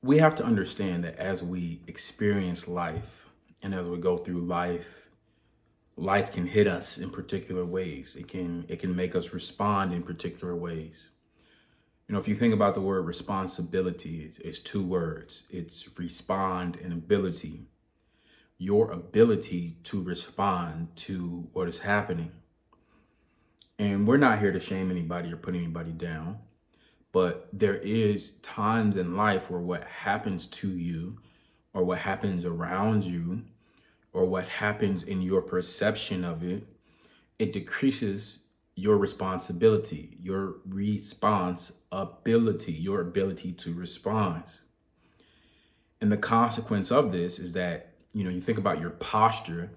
we have to understand that as we experience life and as we go through life, life can hit us in particular ways. It can make us respond in particular ways. If you think about the word responsibility, it's two words. It's respond and ability. Your ability to respond to what is happening. And we're not here to shame anybody or put anybody down, but there is times in life where what happens to you or what happens around you or what happens in your perception of it, it decreases your responsibility, your responsibility, your ability to respond. And the consequence of this is that, you think about your posture,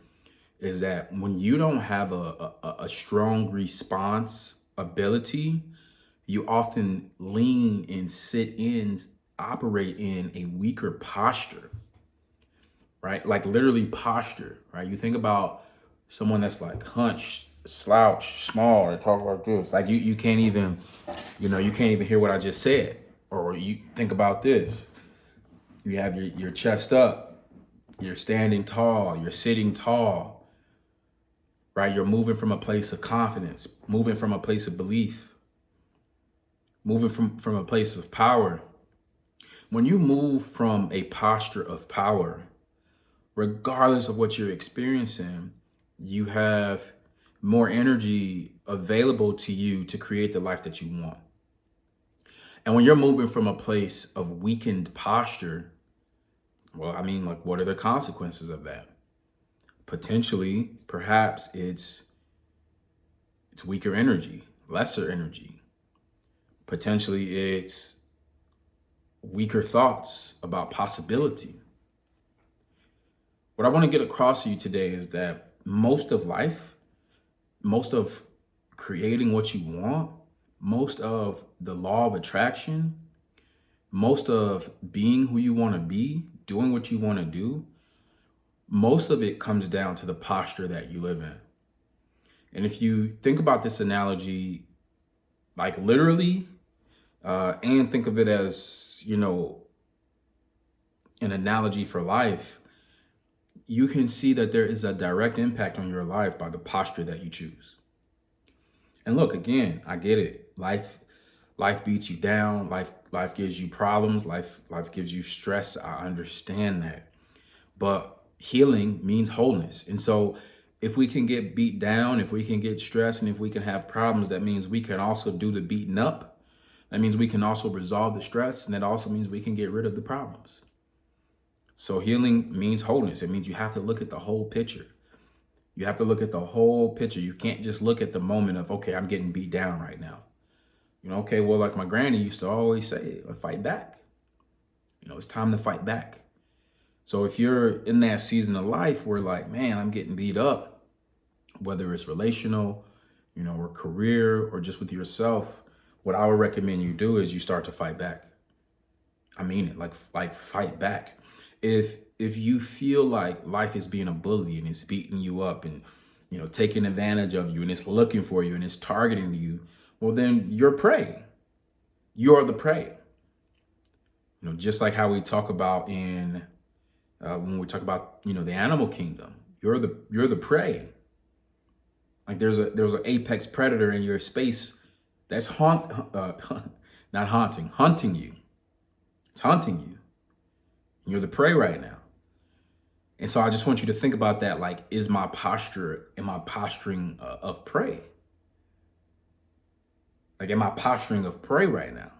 is that when you don't have a strong response ability, you often lean and operate in a weaker posture, right? Like literally posture, right? You think about someone that's like hunched, slouched, small, or talk like this. Like you can't even, you can't even hear what I just said. Or you think about this. You have your chest up, you're standing tall, you're sitting tall, right? You're moving from a place of confidence, moving from a place of belief, moving from a place of power. When you move from a posture of power, regardless of what you're experiencing, you have more energy available to you to create the life that you want. And when you're moving from a place of weakened posture, well, I mean, like, what are the consequences of that? Potentially, perhaps it's weaker energy, lesser energy. Potentially, it's weaker thoughts about possibility. What I want to get across to you today is that most of life, most of creating what you want, most of the law of attraction, most of being who you want to be, doing what you want to do, most of it comes down to the posture that you live in. And if you think about this analogy, like literally, and think of it as, an analogy for life, you can see that there is a direct impact on your life by the posture that you choose. And look, again, I get it. Life beats you down. Life gives you problems. Life gives you stress. I understand that. But healing means wholeness. And so if we can get beat down, if we can get stressed, and if we can have problems, that means we can also do the beating up. That means we can also resolve the stress. And that also means we can get rid of the problems. So healing means wholeness. It means you have to look at the whole picture. You have to look at the whole picture. You can't just look at the moment of, okay, I'm getting beat down right now. Okay, well, like my granny used to always say, fight back. It's time to fight back. So if you're in that season of life where like, man, I'm getting beat up, whether it's relational, or career, or just with yourself, what I would recommend you do is you start to fight back. I mean it, like fight back. If you feel like life is being a bully and it's beating you up and, taking advantage of you and it's looking for you and it's targeting you, well, then you're prey. You're the prey. Just like how we talk about in when we talk about the animal kingdom, you're the prey. Like there's an apex predator in your space that's not haunting, hunting you. It's hunting you. You're the prey right now. And so I just want you to think about that. Like, am I posturing of prey? Like, am I posturing of prey right now?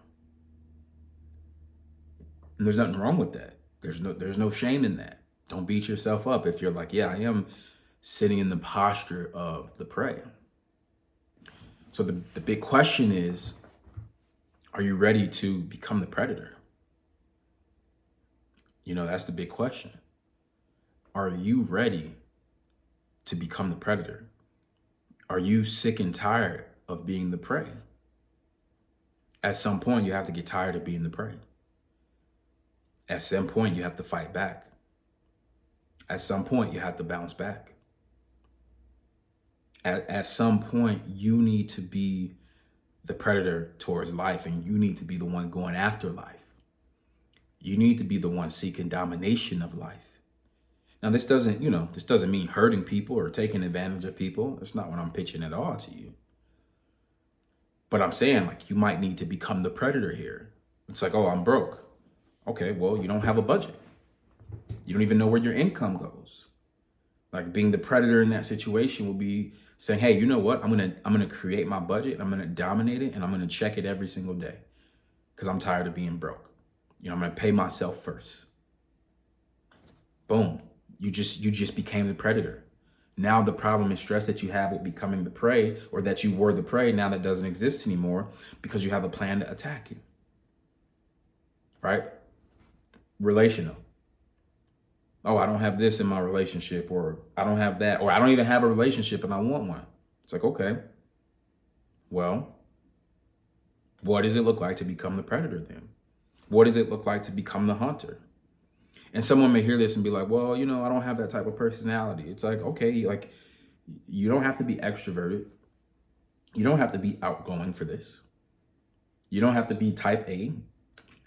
And there's nothing wrong with that. There's no shame in that. Don't beat yourself up if you're like, yeah, I am sitting in the posture of the prey. So the big question is, are you ready to become the predator? That's the big question. Are you ready to become the predator? Are you sick and tired of being the prey? At some point, you have to get tired of being the prey. At some point, you have to fight back. At some point, you have to bounce back. At some point, you need to be the predator towards life, and you need to be the one going after life. You need to be the one seeking domination of life. Now, this doesn't mean hurting people or taking advantage of people. That's not what I'm pitching at all to you. But I'm saying, like, you might need to become the predator here. It's like, oh, I'm broke. Okay, well, you don't have a budget. You don't even know where your income goes. Like, being the predator in that situation will be saying, hey, you know what? I'm gonna create my budget. I'm gonna dominate it, and I'm gonna check it every single day because I'm tired of being broke. I'm gonna pay myself first. Boom. You just became the predator. Now the problem and stress that you have with becoming the prey, or that you were the prey, now that doesn't exist anymore because you have a plan to attack you. Right? Relational. Oh, I don't have this in my relationship, or I don't have that, or I don't even have a relationship and I want one. It's like, okay, well, what does it look like to become the predator then? What does it look like to become the hunter? And someone may hear this and be like, well, I don't have that type of personality. It's like, okay, like, you don't have to be extroverted. You don't have to be outgoing for this. You don't have to be type A.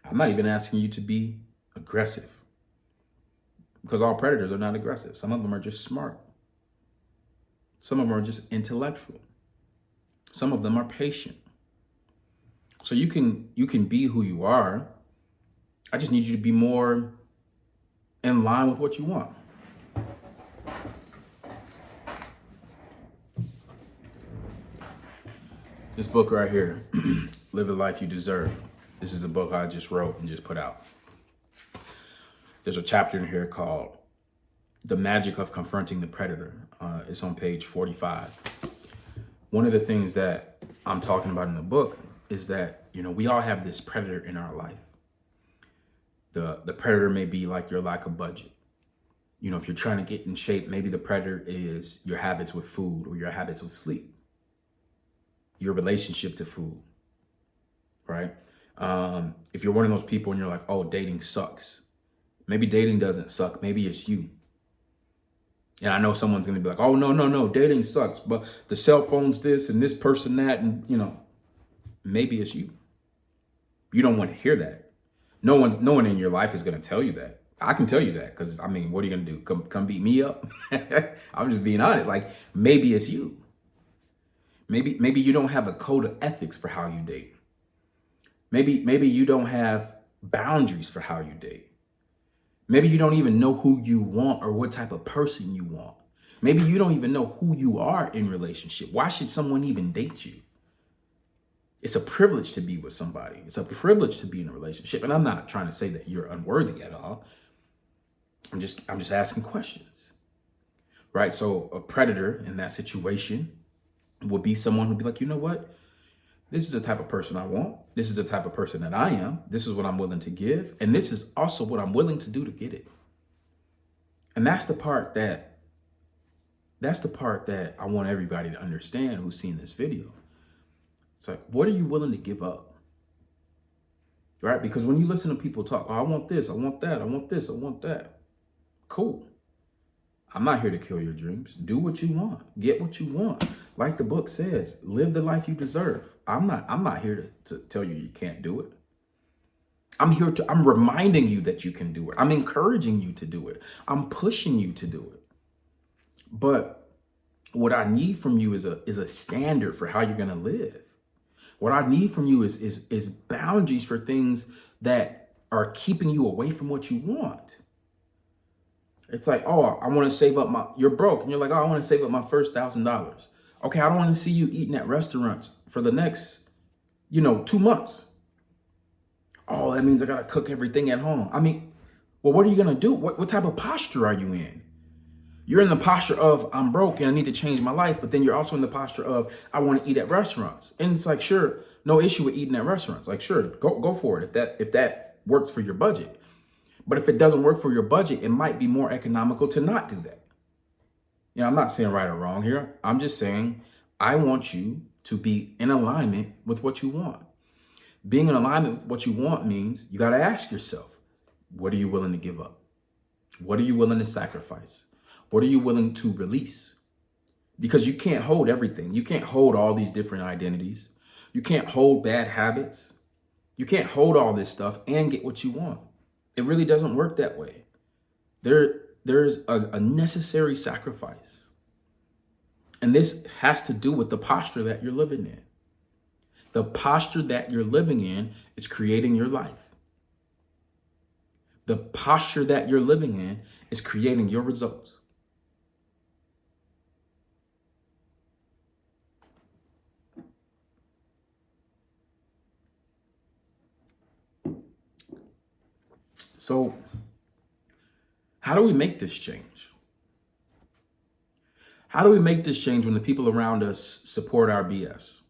I'm not even asking you to be aggressive, because all predators are not aggressive. Some of them are just smart. Some of them are just intellectual. Some of them are patient. So you can be who you are. I just need you to be more in line with what you want. This book right here, Live the Life You Deserve. This is a book I just wrote and just put out. There's a chapter in here called The Magic of Confronting the Predator. It's on page 45. One of the things that I'm talking about in the book is that, we all have this predator in our life. The predator may be like your lack of budget. If you're trying to get in shape, maybe the predator is your habits with food or your habits with sleep, your relationship to food, right? If you're one of those people and you're like, oh, dating sucks. Maybe dating doesn't suck. Maybe it's you. And I know someone's going to be like, oh, no, dating sucks. But the cell phone's this and this person that, and, maybe it's you. You don't want to hear that. No one in your life is going to tell you that. I can tell you that because, what are you going to do? Come beat me up? I'm just being honest. Like, maybe it's you. Maybe you don't have a code of ethics for how you date. Maybe you don't have boundaries for how you date. Maybe you don't even know who you want or what type of person you want. Maybe you don't even know who you are in relationship. Why should someone even date you? It's a privilege to be with somebody. It's a privilege to be in a relationship. And I'm not trying to say that you're unworthy at all. I'm just asking questions, right? So a predator in that situation would be someone who'd be like, you know what? This is the type of person I want. This is the type of person that I am. This is what I'm willing to give. And this is also what I'm willing to do to get it. And that's the part that I want everybody to understand who's seen this video. It's like, what are you willing to give up? Right? Because when you listen to people talk, oh, I want this, I want that, I want this, I want that. Cool. I'm not here to kill your dreams. Do what you want. Get what you want. Like the book says, live the life you deserve. I'm not here to tell you can't do it. I'm reminding you that you can do it. I'm encouraging you to do it. I'm pushing you to do it. But what I need from you is a standard for how you're going to live. What I need from you is boundaries for things that are keeping you away from what you want. It's like, oh, I want to save up you're broke. And you're like, oh, I want to save up my first $1,000. Okay, I don't want to see you eating at restaurants for the next, 2 months. Oh, that means I got to cook everything at home. Well, what are you going to do? What type of posture are you in? You're in the posture of, I'm broke and I need to change my life. But then you're also in the posture of, I want to eat at restaurants. And it's like, sure, no issue with eating at restaurants. Like, sure, go for it if that works for your budget. But if it doesn't work for your budget, it might be more economical to not do that. I'm not saying right or wrong here. I'm just saying I want you to be in alignment with what you want. Being in alignment with what you want means you got to ask yourself, what are you willing to give up? What are you willing to sacrifice? What are you willing to release? Because you can't hold everything. You can't hold all these different identities. You can't hold bad habits. You can't hold all this stuff and get what you want. It really doesn't work that way. There's a necessary sacrifice. And this has to do with the posture that you're living in. The posture that you're living in is creating your life. The posture that you're living in is creating your results. So, how do we make this change? How do we make this change when the people around us support our BS?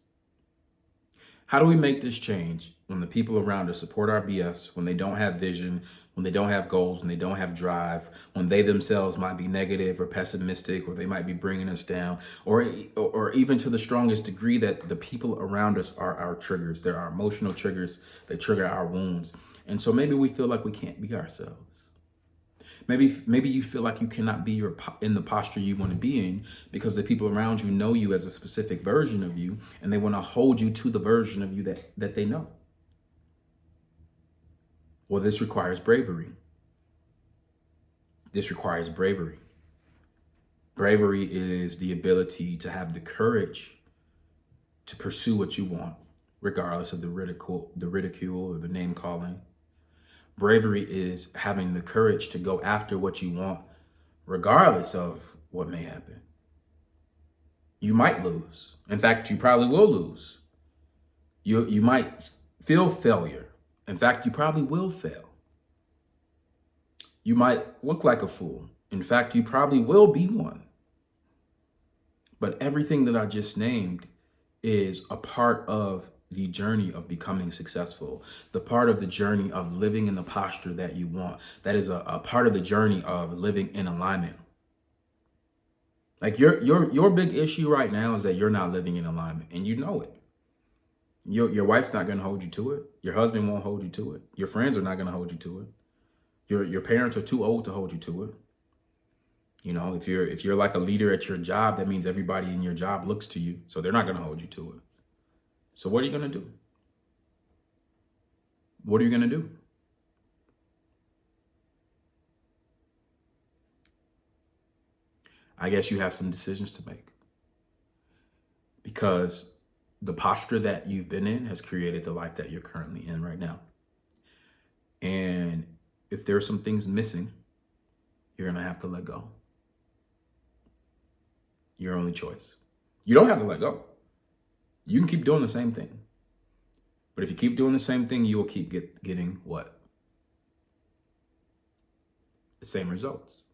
How do we make this change when the people around us support our BS, when they don't have vision, when they don't have goals, when they don't have drive, when they themselves might be negative or pessimistic, or they might be bringing us down, or even to the strongest degree that the people around us are our triggers. They're our emotional triggers. They trigger our wounds. And so maybe we feel like we can't be ourselves. Maybe you feel like you cannot be in the posture you want to be in because the people around you know you as a specific version of you, and they want to hold you to the version of you that they know. Well, this requires bravery. This requires bravery. Bravery is the ability to have the courage to pursue what you want, regardless of the ridicule or the name calling. Bravery is having the courage to go after what you want, regardless of what may happen. You might lose. In fact, you probably will lose. You might feel failure. In fact, you probably will fail. You might look like a fool. In fact, you probably will be one. But everything that I just named is a part of the journey of becoming successful, the part of the journey of living in the posture that you want. That is a part of the journey of living in alignment. Like your big issue right now is that you're not living in alignment, and you know it. Your wife's not going to hold you to it. Your husband won't hold you to it. Your friends are not going to hold you to it. Your parents are too old to hold you to it. You know, if you're like a leader at your job, that means everybody in your job looks to you, so they're not going to hold you to it. So what are you going to do? What are you going to do? I guess you have some decisions to make, because the posture that you've been in has created the life that you're currently in right now. And if there are some things missing, you're going to have to let go. Your only choice. You don't have to let go. You can keep doing the same thing. But if you keep doing the same thing, you will keep getting what? The same results.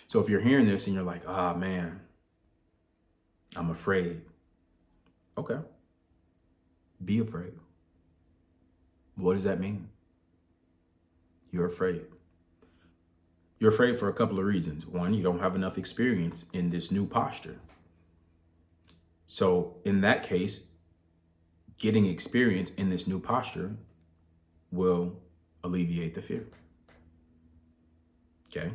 So if you're hearing this and you're like, ah, man, I'm afraid. Okay. Be afraid. What does that mean? You're afraid. You're afraid for a couple of reasons. One, you don't have enough experience in this new posture. So in that case, getting experience in this new posture will alleviate the fear. Okay.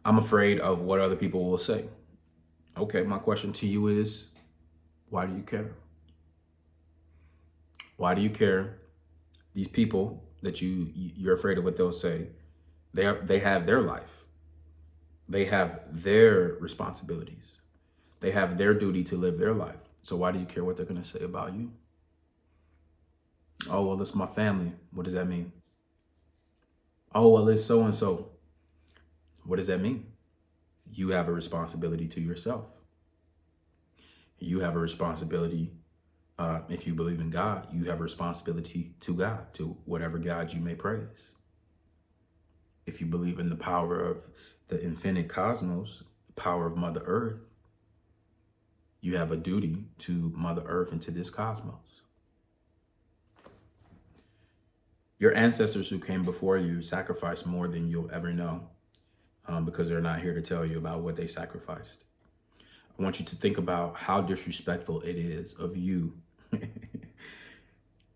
I'm afraid of what other people will say. Okay, my question to you is, why do you care? Why do you care? These people that you're afraid of what they'll say, they have their life. They have their responsibilities. They have their duty to live their life. So why do you care what they're going to say about you? Oh, well, it's my family. What does that mean? Oh, well, it's so-and-so. What does that mean? You have a responsibility to yourself. You have a responsibility, if you believe in God, you have a responsibility to God, to whatever God you may praise. If you believe in the power of the infinite cosmos, the power of Mother Earth, you have a duty to Mother Earth and to this cosmos. Your ancestors who came before you sacrificed more than you'll ever know, because they're not here to tell you about what they sacrificed. I want you to think about how disrespectful it is of you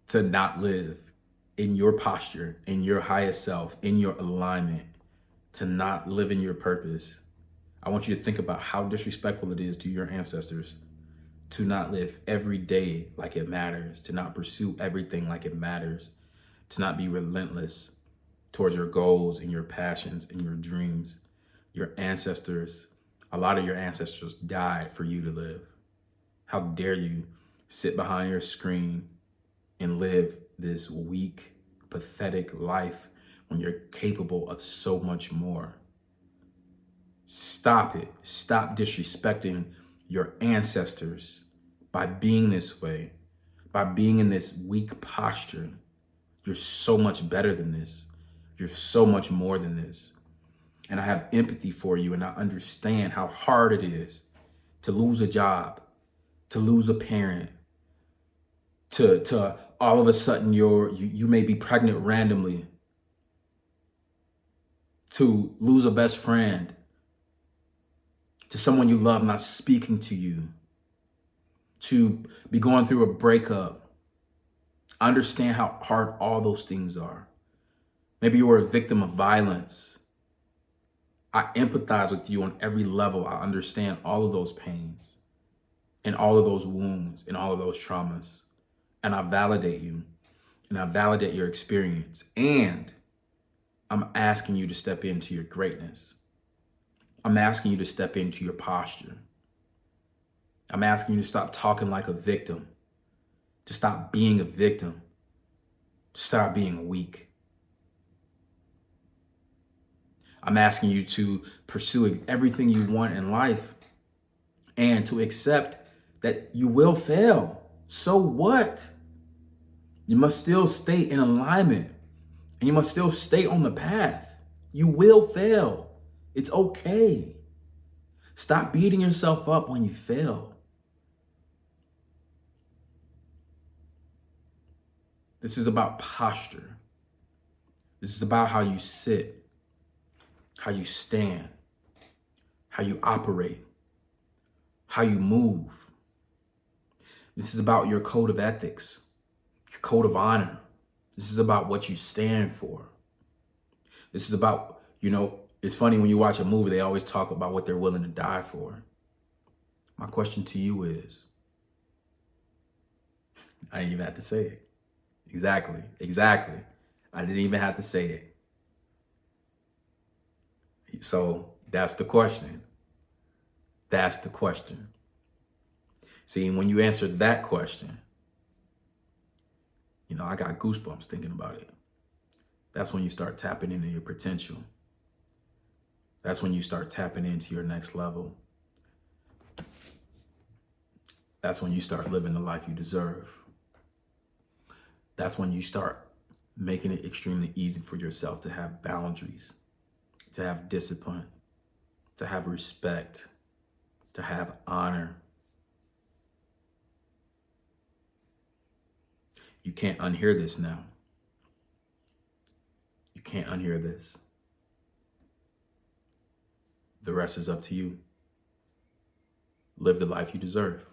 to not live in your posture, in your highest self, in your alignment, to not live in your purpose. I want you to think about how disrespectful it is to your ancestors to not live every day like it matters, to not pursue everything like it matters, to not be relentless towards your goals and your passions and your dreams. Your ancestors, a lot of your ancestors died for you to live. How dare you sit behind your screen and live this weak, pathetic life when you're capable of so much more? Stop it. Stop disrespecting your ancestors by being this way, by being in this weak posture. You're so much better than this. You're so much more than this. And I have empathy for you, and I understand how hard it is to lose a job, to lose a parent, to all of a sudden you may be pregnant randomly, to lose a best friend, to someone you love not speaking to you, to be going through a breakup. I understand how hard all those things are. Maybe you were a victim of violence. I empathize with you on every level. I understand all of those pains and all of those wounds and all of those traumas. And I validate you, and I validate your experience. And I'm asking you to step into your greatness. I'm asking you to step into your posture. I'm asking you to stop talking like a victim, to stop being a victim, to stop being weak. I'm asking you to pursue everything you want in life and to accept that you will fail. So what? You must still stay in alignment, and you must still stay on the path. You will fail. It's okay. Stop beating yourself up when you fail. This is about posture. This is about how you sit, how you stand, how you operate, how you move. This is about your code of ethics, your code of honor. This is about what you stand for. This is about, it's funny when you watch a movie, they always talk about what they're willing to die for. My question to you is, I didn't even have to say it. Exactly. I didn't even have to say it. So that's the question. That's the question. See, when you answer that question, I got goosebumps thinking about it. That's when you start tapping into your potential. That's when you start tapping into your next level. That's when you start living the life you deserve. That's when you start making it extremely easy for yourself to have boundaries, to have discipline, to have respect, to have honor. You can't unhear this now. You can't unhear this. The rest is up to you. Live the life you deserve.